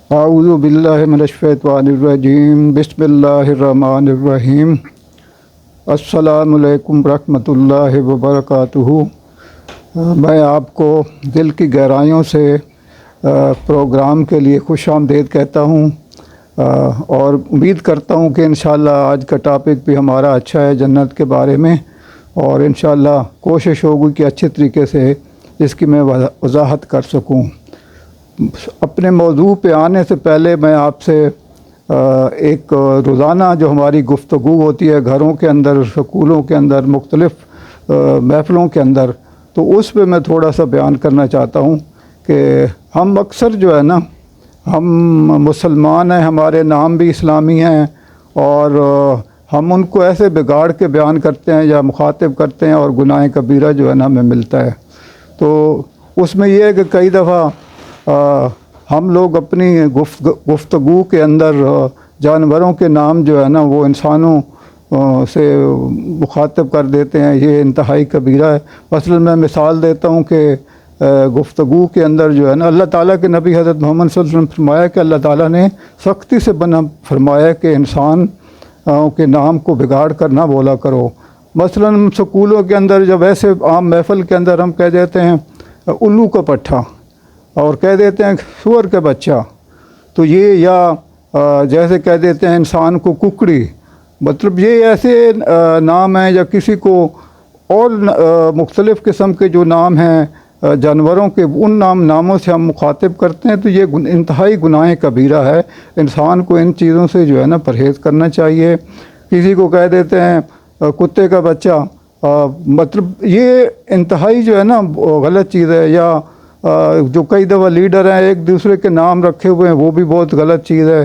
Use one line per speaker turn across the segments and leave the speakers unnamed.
اعوذ باللہ من الشیطان الرجیم بسم اللہ الرحمن الرحیم السلام علیکم ورحمۃ اللہ وبرکاتہ۔ میں آپ کو دل کی گہرائیوں سے پروگرام کے لیے خوش آمدید کہتا ہوں اور امید کرتا ہوں کہ انشاءاللہ آج کا ٹاپک بھی ہمارا اچھا ہے جنت کے بارے میں، اور انشاءاللہ کوشش ہوگی کہ اچھے طریقے سے اس کی میں وضاحت کر سکوں۔ اپنے موضوع پہ آنے سے پہلے میں آپ سے ایک روزانہ جو ہماری گفتگو ہوتی ہے گھروں کے اندر، سکولوں کے اندر، مختلف محفلوں کے اندر، تو اس پہ میں تھوڑا سا بیان کرنا چاہتا ہوں کہ ہم اکثر جو ہے نا، ہم مسلمان ہیں، ہمارے نام بھی اسلامی ہیں، اور ہم ان کو ایسے بگاڑ کے بیان کرتے ہیں یا مخاطب کرتے ہیں، اور گناہ کبیرہ جو ہے نا ہمیں ملتا ہے۔ تو اس میں یہ ہے کہ کئی دفعہ ہم لوگ اپنی گفتگو کے اندر جانوروں کے نام جو ہے نا وہ انسانوں سے مخاطب کر دیتے ہیں، یہ انتہائی کبیرہ ہے۔ مثلا میں مثال دیتا ہوں کہ گفتگو کے اندر جو ہے نا اللہ تعالیٰ کے نبی حضرت محمد صلی اللہ علیہ وسلم فرمایا کہ اللہ تعالیٰ نے سختی سے فرمایا کہ انسان کے نام کو بگاڑ کر نہ بولا کرو۔ مثلا سکولوں کے اندر جب ایسے عام محفل کے اندر ہم کہہ دیتے ہیں الو کا پٹھا، اور کہہ دیتے ہیں سور کا بچہ، تو یہ یا جیسے کہہ دیتے ہیں انسان کو ککڑی، مطلب یہ ایسے نام ہیں، یا کسی کو اور مختلف قسم کے جو نام ہیں جانوروں کے، ان ناموں سے ہم مخاطب کرتے ہیں، تو یہ انتہائی گناہ کبیرہ ہے۔ انسان کو ان چیزوں سے جو ہے نا پرہیز کرنا چاہیے۔ کسی کو کہہ دیتے ہیں کتے کا بچہ، مطلب یہ انتہائی جو ہے نا غلط چیز ہے۔ یا جو کئی دفعہ لیڈر ہیں ایک دوسرے کے نام رکھے ہوئے ہیں، وہ بھی بہت غلط چیز ہے،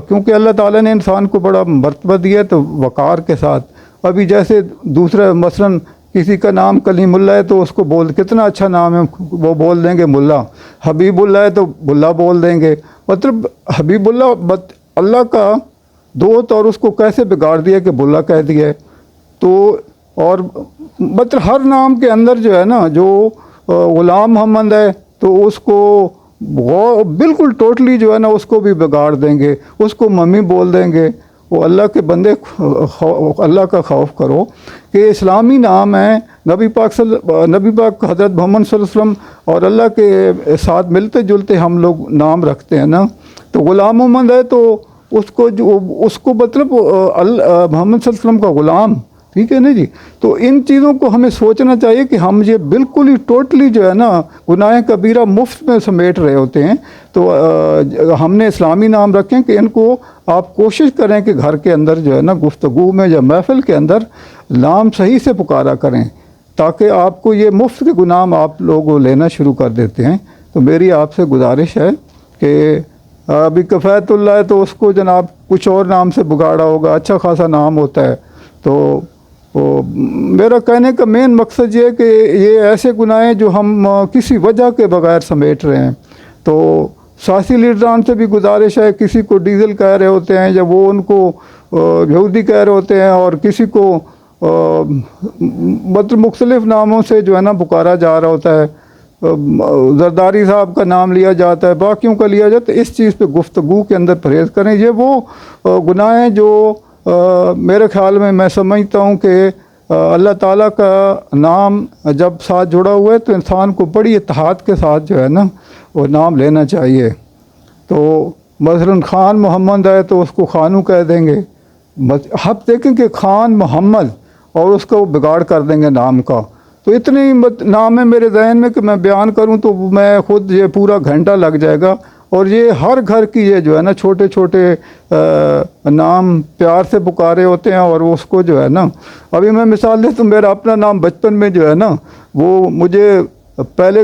کیونکہ اللہ تعالیٰ نے انسان کو بڑا مرتبہ دیا ہے تو وقار کے ساتھ۔ ابھی جیسے دوسرا مثلا کسی کا نام کلیم اللہ ہے تو اس کو کتنا اچھا نام ہے، وہ بول دیں گے ملا۔ حبیب اللہ ہے تو بلا بول دیں گے، مطلب حبیب اللہ اللہ کا دوست، اور اس کو کیسے بگاڑ دیا کہ بلا کہہ دیا ہے۔ تو اور مطلب ہر نام کے اندر جو ہے نا، جو غلام محمد ہے تو اس کو بالکل ٹوٹلی جو ہے نا اس کو بھی بگاڑ دیں گے، اس کو ممی بول دیں گے۔ وہ اللہ کے بندے اللہ کا خوف کرو کہ اسلامی نام ہے، نبی پاک حضرت محمد صلی اللہ علیہ وسلم اور اللہ کے ساتھ ملتے جلتے ہم لوگ نام رکھتے ہیں نا۔ تو غلام محمد ہے تو اس کو مطلب محمد صلی اللہ علیہ وسلم کا غلام، ٹھیک ہے نا جی۔ تو ان چیزوں کو ہمیں سوچنا چاہیے کہ ہم یہ بالکل ہی ٹوٹلی جو ہے نا گناہ کبیرہ مفت میں سمیٹ رہے ہوتے ہیں۔ تو ہم نے اسلامی نام رکھیں کہ ان کو آپ کوشش کریں کہ گھر کے اندر جو ہے نا گفتگو میں یا محفل کے اندر نام صحیح سے پکارا کریں، تاکہ آپ کو یہ مفت کے گناہ آپ لوگ لینا شروع کر دیتے ہیں۔ تو میری آپ سے گزارش ہے کہ ابھی کفایت اللہ ہے تو اس کو جناب کچھ اور نام سے بگاڑا ہوگا، اچھا خاصا نام ہوتا ہے۔ تو میرا کہنے کا مین مقصد یہ ہے کہ یہ ایسے گناہ ہیں جو ہم کسی وجہ کے بغیر سمیٹ رہے ہیں۔ تو سیاسی لیڈران سے بھی گزارش ہے، کسی کو ڈیزل کہہ رہے ہوتے ہیں، یا وہ ان کو یہودی کہہ رہے ہوتے ہیں، اور کسی کو مطلب مختلف ناموں سے جو ہے نا پکارا جا رہا ہوتا ہے، زرداری صاحب کا نام لیا جاتا ہے، باقیوں کا لیا جاتا ہے۔ اس چیز پہ گفتگو کے اندر پرہیز کریں۔ یہ وہ گناہ ہیں جو میرے خیال میں سمجھتا ہوں کہ اللہ تعالیٰ کا نام جب ساتھ جڑا ہوا ہے تو انسان کو بڑی اتحاد کے ساتھ جو ہے نا وہ نام لینا چاہیے۔ تو مثلا خان محمد ہے تو اس کو خانو کہہ دیں گے، آپ دیکھیں کہ خان محمد، اور اس کو بگاڑ کر دیں گے نام کا۔ تو اتنے نام ہے میرے ذہن میں کہ میں بیان کروں تو میں خود یہ پورا گھنٹہ لگ جائے گا۔ اور یہ ہر گھر کی یہ جو ہے نا چھوٹے چھوٹے نام پیار سے پکارے ہوتے ہیں، اور اس کو جو ہے نا، ابھی میں مثال دے تو میرا اپنا نام بچپن میں جو ہے نا وہ مجھے پہلے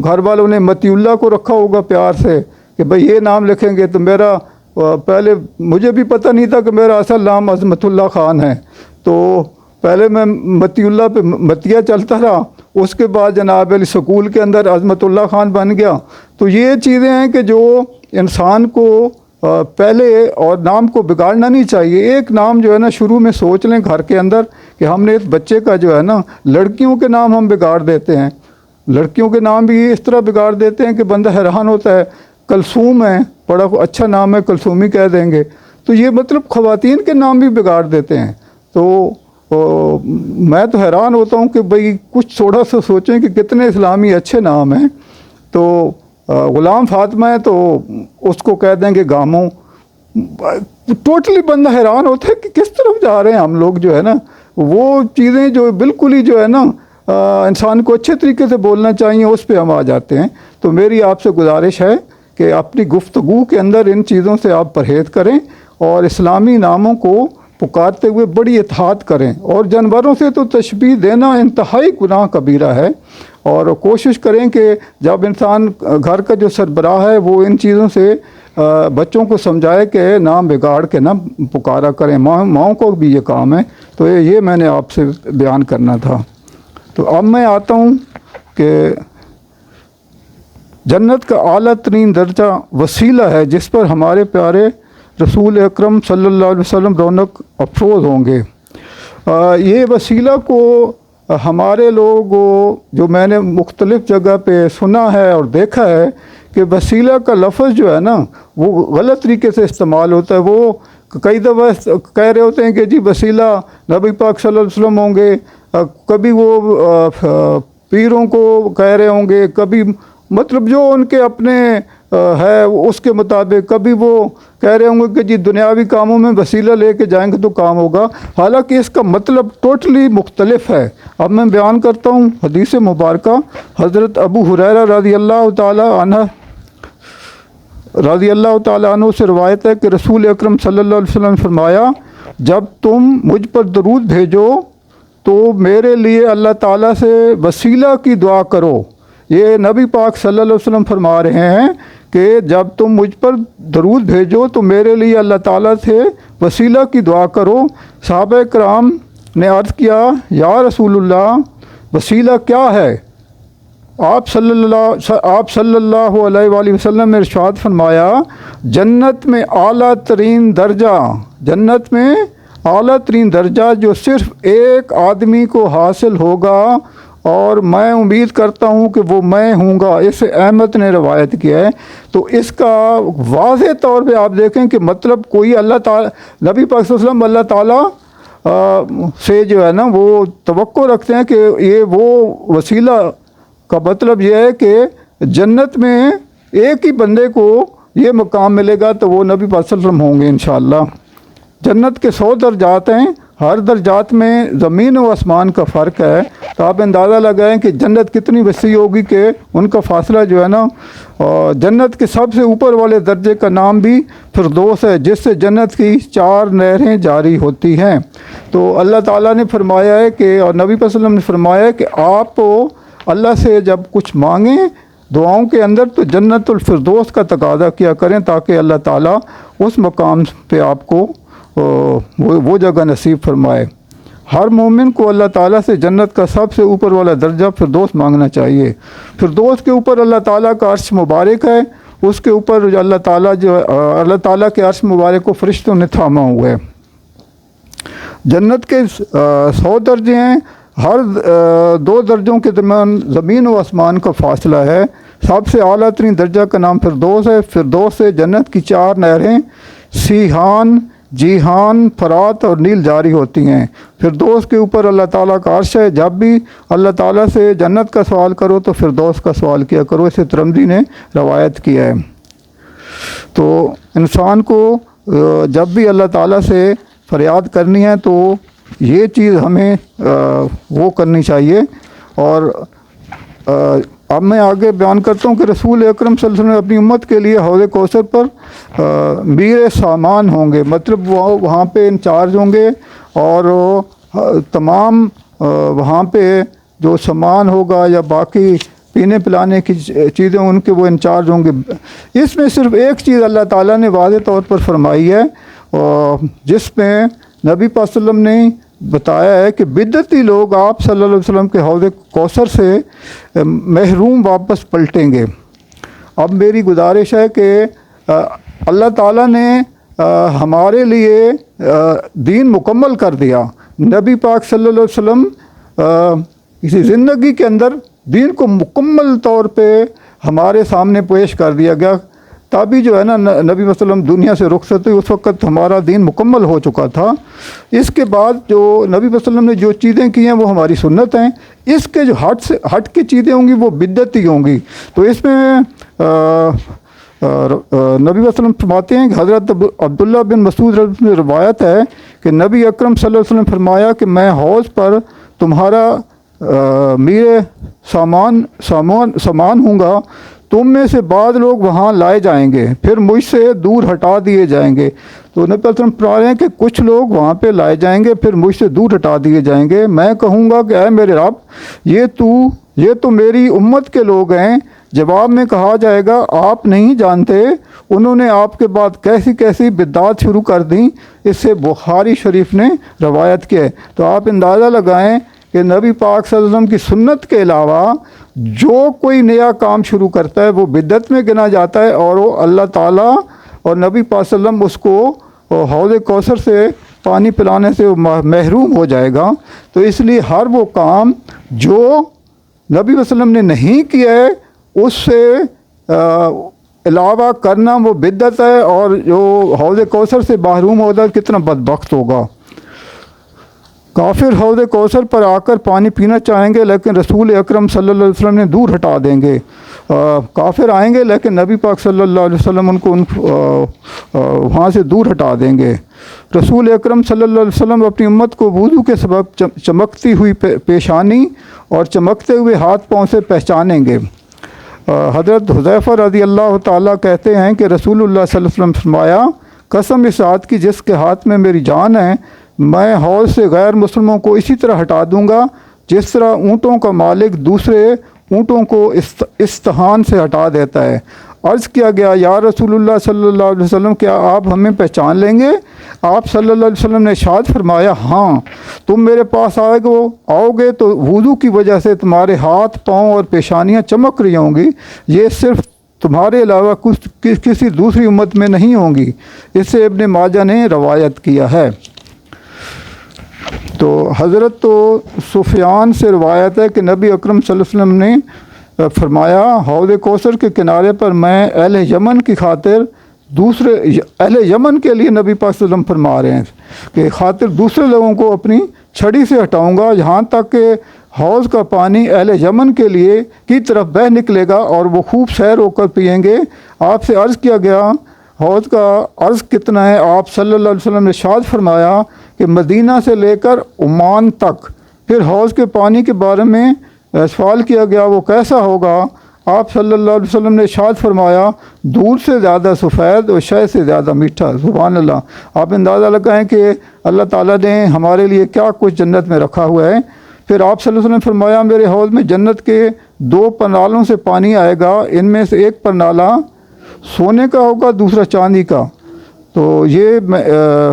گھر والوں نے متی اللہ کو رکھا ہوگا پیار سے کہ بھئی یہ نام لکھیں گے، تو میرا پہلے مجھے بھی پتہ نہیں تھا کہ میرا اصل نام عظمت اللہ خان ہے۔ تو پہلے میں متی اللہ پہ متیہ چلتا رہا، اس کے بعد جناب علی سکول کے اندر عظمت اللہ خان بن گیا۔ تو یہ چیزیں ہیں کہ جو انسان کو پہلے اور نام کو بگاڑنا نہیں چاہیے۔ ایک نام جو ہے نا شروع میں سوچ لیں گھر کے اندر کہ ہم نے اس بچے کا جو ہے نا، لڑکیوں کے نام ہم بگاڑ دیتے ہیں، لڑکیوں کے نام بھی اس طرح بگاڑ دیتے ہیں کہ بندہ حیران ہوتا ہے۔ کلثوم ہے بڑا اچھا نام ہے کلثومی کہہ دیں گے، تو یہ مطلب خواتین کے نام بھی بگاڑ دیتے ہیں۔ تو میں تو حیران ہوتا ہوں کہ بھئی کچھ تھوڑا سا سوچیں کہ کتنے اسلامی اچھے نام ہیں۔ تو غلام فاطمہ ہے تو اس کو کہہ دیں گے گاموں، ٹوٹلی بندہ حیران ہوتا ہے کہ کس طرف جا رہے ہیں ہم لوگ، جو ہے نا وہ چیزیں جو بالکل ہی جو ہے نا انسان کو اچھے طریقے سے بولنا چاہیے، اس پہ ہم آ جاتے ہیں۔ تو میری آپ سے گزارش ہے کہ اپنی گفتگو کے اندر ان چیزوں سے آپ پرہیز کریں اور اسلامی ناموں کو پکارتے ہوئے بڑی اطاعت کریں، اور جانوروں سے تو تشبیہ دینا انتہائی گناہ کبیرہ ہے، اور کوشش کریں کہ جب انسان گھر کا جو سربراہ ہے وہ ان چیزوں سے بچوں کو سمجھائے کہ نام بگاڑ کے نہ پکارا کریں، ماؤں کو بھی یہ کام ہے۔ تو یہ میں نے آپ سے بیان کرنا تھا۔ تو اب میں آتا ہوں کہ جنت کا اعلیٰ ترین درجہ وسیلہ ہے جس پر ہمارے پیارے رسول اکرم صلی اللہ علیہ وسلم رونق افروز ہوں گے۔ یہ وسیلہ کو ہمارے لوگ جو میں نے مختلف جگہ پہ سنا ہے اور دیکھا ہے کہ وسیلہ کا لفظ جو ہے نا وہ غلط طریقے سے استعمال ہوتا ہے۔ وہ کئی دفعہ کہہ رہے ہوتے ہیں کہ جی وسیلہ نبی پاک صلی اللہ علیہ وسلم ہوں گے، کبھی وہ پیروں کو کہہ رہے ہوں گے، کبھی مطلب جو ان کے اپنے ہے اس کے مطابق، کبھی وہ کہہ رہے ہوں گے کہ جی دنیاوی کاموں میں وسیلہ لے کے جائیں گے تو کام ہوگا، حالانکہ اس کا مطلب ٹوٹلی مختلف ہے۔ اب میں بیان کرتا ہوں حدیث مبارکہ۔ حضرت ابو ہریرہ رضی اللہ تعالیٰ عنہ سے روایت ہے کہ رسول اکرم صلی اللہ علیہ وسلم نے فرمایا، جب تم مجھ پر درود بھیجو تو میرے لیے اللہ تعالیٰ سے وسیلہ کی دعا کرو۔ یہ نبی پاک صلی اللہ علیہ وسلم فرما رہے ہیں کہ جب تم مجھ پر درود بھیجو تو میرے لیے اللہ تعالیٰ سے وسیلہ کی دعا کرو۔ صحابہ کرام نے عرض کیا، یا رسول اللہ وسیلہ کیا ہے؟ آپ صلی اللہ علیہ وآلہ وسلم نے ارشاد فرمایا، جنت میں اعلیٰ ترین درجہ، جنت میں اعلیٰ ترین درجہ جو صرف ایک آدمی کو حاصل ہوگا، اور میں امید کرتا ہوں کہ وہ میں ہوں گا۔ اس احمد نے روایت کیا ہے۔ تو اس کا واضح طور پہ آپ دیکھیں کہ مطلب کوئی اللہ تعالیٰ، نبی پاک صلی اللہ علیہ وسلم اللہ تعالیٰ سے جو ہے نا وہ توقع رکھتے ہیں کہ یہ وہ وسیلہ کا مطلب یہ ہے کہ جنت میں ایک ہی بندے کو یہ مقام ملے گا تو وہ نبی پاک صلی اللہ علیہ وسلم ہوں گے انشاءاللہ۔ جنت کے 100 درجات ہیں، ہر درجات میں زمین و آسمان کا فرق ہے، تو آپ اندازہ لگائیں کہ جنت کتنی وسیع ہوگی کہ ان کا فاصلہ جو ہے نا، جنت کے سب سے اوپر والے درجے کا نام بھی فردوس ہے، جس سے جنت کی 4 نہریں جاری ہوتی ہیں۔ تو اللہ تعالیٰ نے فرمایا ہے کہ، اور نبی صلی اللہ علیہ وسلم نے فرمایا ہے کہ آپ اللہ سے جب کچھ مانگیں دعاؤں کے اندر تو جنت الفردوس کا تقاضا کیا کریں، تاکہ اللہ تعالیٰ اس مقام پہ آپ کو وہ جگہ نصیب فرمائے۔ ہر مومن کو اللہ تعالیٰ سے جنت کا سب سے اوپر والا درجہ فردوس مانگنا چاہیے۔ فردوس کے اوپر اللہ تعالیٰ کا عرش مبارک ہے، اس کے اوپر جو اللہ تعالیٰ کے عرش مبارک کو فرشتوں نے تھاما ہوا ہے۔ جنت کے 100 درجے ہیں، ہر 2 درجوں کے درمیان زمین و آسمان کا فاصلہ ہے۔ سب سے اعلیٰ ترین درجہ کا نام فردوس ہے۔ فردوس سے جنت کی 4 نہریں سیحان، جیحان، فرات اور نیل جاری ہوتی ہیں۔ فردوس کے اوپر اللہ تعالیٰ کا عرش ہے۔ جب بھی اللہ تعالیٰ سے جنت کا سوال کرو تو فردوس کا سوال کیا کرو، اسے ترمذی نے روایت کیا ہے۔ تو انسان کو جب بھی اللہ تعالیٰ سے فریاد کرنی ہے تو یہ چیز ہمیں وہ کرنی چاہیے۔ اور اب میں آگے بیان کرتا ہوں کہ رسول اکرم صلی اللہ علیہ وسلم اپنی امت کے لیے حوض کوثر پر میر سامان ہوں گے، مطلب وہ وہاں پہ انچارج ہوں گے، اور تمام وہاں پہ جو سامان ہوگا یا باقی پینے پلانے کی چیزیں ان کے وہ انچارج ہوں گے۔ اس میں صرف ایک چیز اللہ تعالیٰ نے واضح طور پر فرمائی ہے، جس میں نبی پاک صلی اللہ علیہ وسلم نے بتایا ہے کہ بدعتی لوگ آپ صلی اللہ علیہ وسلم کے حوض کوثر سے محروم واپس پلٹیں گے۔ اب میری گزارش ہے کہ اللہ تعالیٰ نے ہمارے لیے دین مکمل کر دیا۔ نبی پاک صلی اللہ علیہ وسلم کسی زندگی کے اندر دین کو مکمل طور پہ ہمارے سامنے پیش کر دیا گیا تبھی جو ہے نا نبی وسلم دنیا سے رخصت ہوئی، اس وقت ہمارا دین مکمل ہو چکا تھا۔ اس کے بعد جو نبی وسلم نے جو چیزیں کی ہیں وہ ہماری سنت ہیں، اس کے جو ہٹ کی چیزیں ہوں گی وہ بدعت ہی ہوں گی۔ تو اس میں نبی وسلم فرماتے ہیں کہ حضرت عبداللہ بن مسعود رضی اللہ عنہ روایت ہے کہ نبی اکرم صلی اللہ علیہ وسلم فرمایا کہ میں حوض پر تمہارا میرے سامان ہوں گا، تم میں سے بعض لوگ وہاں لائے جائیں گے، پھر مجھ سے دور ہٹا دیے جائیں گے۔ تو نبی صلی اللہ علیہ وسلم فرما رہے ہیں کہ کچھ لوگ وہاں پہ لائے جائیں گے، پھر مجھ سے دور ہٹا دیے جائیں گے۔ میں کہوں گا کہ اے میرے رب، یہ تو میری امت کے لوگ ہیں۔ جواب میں کہا جائے گا آپ نہیں جانتے انہوں نے آپ کے بعد کیسی کیسی بدعات شروع کر دیں۔ اس سے بخاری شریف نے روایت کی ہے۔ تو آپ اندازہ لگائیں کہ نبی پاک صلی اللہ علیہ وسلم کی سنت کے علاوہ جو کوئی نیا کام شروع کرتا ہے وہ بدعت میں گنا جاتا ہے، اور وہ اللہ تعالیٰ اور نبی پاک صلی اللہ علیہ وسلم اس کو حوض کوثر سے پانی پلانے سے محروم ہو جائے گا۔ تو اس لیے ہر وہ کام جو نبی وسلم نے نہیں کیا ہے اس سے علاوہ کرنا وہ بدعت ہے، اور جو حوض کوثر سے محروم ہوگا کتنا بدبخت ہوگا۔ کافر حوض کوثر پر آ کر پانی پینا چاہیں گے لیکن رسول اکرم صلی اللہ علیہ وسلم نے دور ہٹا دیں گے۔ کافر آئیں گے لیکن نبی پاک صلی اللہ علیہ وسلم ان کو وہاں سے دور ہٹا دیں گے۔ رسول اکرم صلی اللہ علیہ وسلم اپنی امت کو وضو کے سبب چمکتی ہوئی پیشانی اور چمکتے ہوئے ہاتھ پاؤں سے پہچانیں گے۔ حضرت حذیفہ رضی اللہ تعالیٰ کہتے ہیں کہ رسول اللہ صلی اللہ علیہ وسلم فرمایا، قسم اس ذات کی جس کے ہاتھ میں میری جان ہے، میں حوض سے غیر مسلموں کو اسی طرح ہٹا دوں گا جس طرح اونٹوں کا مالک دوسرے اونٹوں کو استحان سے ہٹا دیتا ہے۔ عرض کیا گیا یا رسول اللہ صلی اللہ علیہ وسلم کیا آپ ہمیں پہچان لیں گے؟ آپ صلی اللہ علیہ وسلم نے ارشاد فرمایا ہاں، تم میرے پاس آؤ گے تو وضو کی وجہ سے تمہارے ہاتھ پاؤں اور پیشانیاں چمک رہی ہوں گی، یہ صرف تمہارے علاوہ کسی دوسری امت میں نہیں ہوں گی۔ اس سے ابن ماجہ نے روایت کیا ہے۔ تو حضرت سفیان سے روایت ہے کہ نبی اکرم صلی اللہ علیہ وسلم نے فرمایا حوض کوثر کے کنارے پر میں اہل یمن کی خاطر اہل یمن کے لیے نبی پاک صلی اللہ علیہ وسلم فرما رہے ہیں کہ خاطر دوسرے لوگوں کو اپنی چھڑی سے ہٹاؤں گا، یہاں تک کہ حوض کا پانی اہل یمن کے لیے کی طرف بہہ نکلے گا اور وہ خوب سیر ہو کر پئیں گے۔ آپ سے عرض کیا گیا حوض کا عرض کتنا ہے؟ آپ صلی اللہ علیہ وسلم نے ارشاد فرمایا کہ مدینہ سے لے کر عمان تک۔ پھر حوض کے پانی کے بارے میں سوال کیا گیا وہ کیسا ہوگا؟ آپ صلی اللہ علیہ وسلم نے ارشاد فرمایا دودھ سے زیادہ سفید اور شہد سے زیادہ میٹھا۔ سبحان اللہ۔ آپ اندازہ لگائیں کہ اللہ تعالیٰ نے ہمارے لیے کیا کچھ جنت میں رکھا ہوا ہے۔ پھر آپ صلی اللہ علیہ وسلم نے فرمایا میرے حوض میں جنت کے 2 پرنالوں سے پانی آئے گا، ان میں سے ایک پرنالہ سونے کا ہوگا، دوسرا چاندی کا۔ تو یہ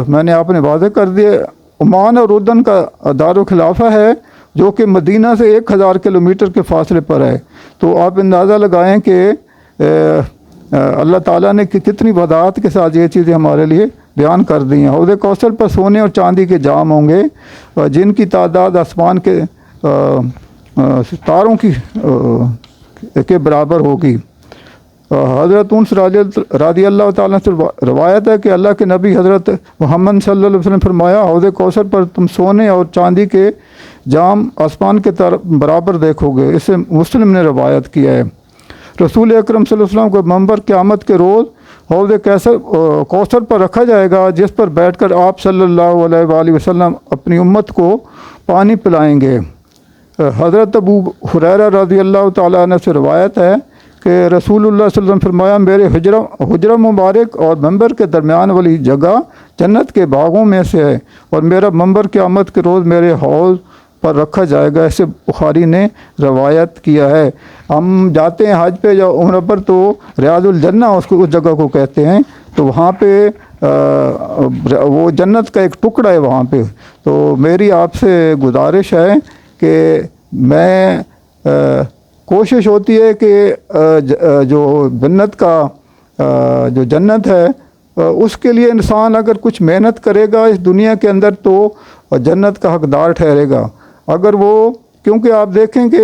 میں نے آپ نے واضح کر دیا۔ عمان اور اردن کا دارالخلافہ ہے جو کہ مدینہ سے 1000 کلومیٹر کے فاصلے پر ہے۔ تو آپ اندازہ لگائیں کہ اللہ تعالیٰ نے کتنی وضاحت کے ساتھ یہ چیزیں ہمارے لیے بیان کر دی ہیں۔ حوض کوثر پر سونے اور چاندی کے جام ہوں گے جن کی تعداد آسمان کے ستاروں کے برابر ہوگی۔ حضرت انس رضی اللہ تعالیٰ سے روایت ہے کہ اللہ کے نبی حضرت محمد صلی اللہ علیہ وسلم فرمایا حوض کوثر پر تم سونے اور چاندی کے جام آسمان کے برابر دیکھو گے۔ اسے مسلم نے روایت کیا ہے۔ رسول اکرم صلی اللہ علیہ وسلم کو منبر قیامت کے روز حوض کوثر پر رکھا جائے گا جس پر بیٹھ کر آپ صلی اللہ علیہ وآلہ وسلم اپنی امت کو پانی پلائیں گے۔ حضرت ابو ہریرہ رضی اللہ تعالیٰ عنہ سے روایت ہے کہ رسول اللہ صلی اللہ علیہ وسلم فرمایا میرے حجرہ مبارک اور منبر کے درمیان والی جگہ جنت کے باغوں میں سے ہے، اور میرا منبر قیامت کے روز میرے حوض پر رکھا جائے گا۔ اسے بخاری نے روایت کیا ہے۔ ہم جاتے ہیں حج پہ یا عمرہ پر تو ریاض الجنہ اس جگہ کو کہتے ہیں، تو وہاں پہ وہ جنت کا ایک ٹکڑا ہے وہاں پہ۔ تو میری آپ سے گزارش ہے کہ میں کوشش ہوتی ہے کہ جو جنت ہے اس کے لیے انسان اگر کچھ محنت کرے گا اس دنیا کے اندر تو جنت کا حقدار ٹھہرے گا۔ اگر وہ کیونکہ آپ دیکھیں کہ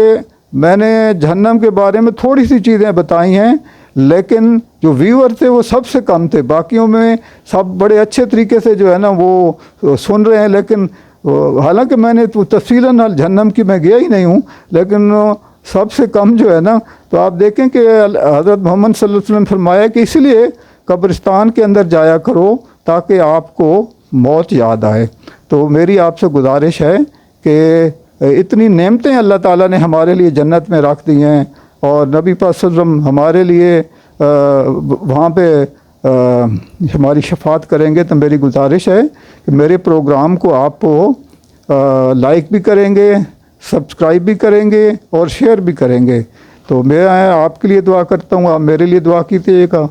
میں نے جہنم کے بارے میں تھوڑی سی چیزیں بتائی ہیں، لیکن جو ویور تھے وہ سب سے کم تھے، باقیوں میں سب بڑے اچھے طریقے سے جو ہے نا وہ سن رہے ہیں، لیکن حالانکہ میں نے تو تفصیلاً جہنم کی میں گیا ہی نہیں ہوں، لیکن سب سے کم جو ہے نا، تو آپ دیکھیں کہ حضرت محمد صلی اللہ علیہ وسلم فرمایا کہ اس لیے قبرستان کے اندر جایا کرو تاکہ آپ کو موت یاد آئے۔ تو میری آپ سے گزارش ہے کہ اتنی نعمتیں اللہ تعالیٰ نے ہمارے لیے جنت میں رکھ دی ہیں، اور نبی پاک صلی اللہ علیہ وسلم ہمارے لیے وہاں پہ ہماری شفاعت کریں گے۔ تو میری گزارش ہے کہ میرے پروگرام کو آپ لائک بھی کریں گے، سبسکرائب بھی کریں گے اور شیئر بھی کریں گے۔ تو میں آپ کے لیے دعا کرتا ہوں، آپ میرے لیے دعا کیجیے گا۔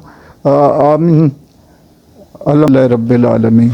آمین۔ اللہ رب العالمین۔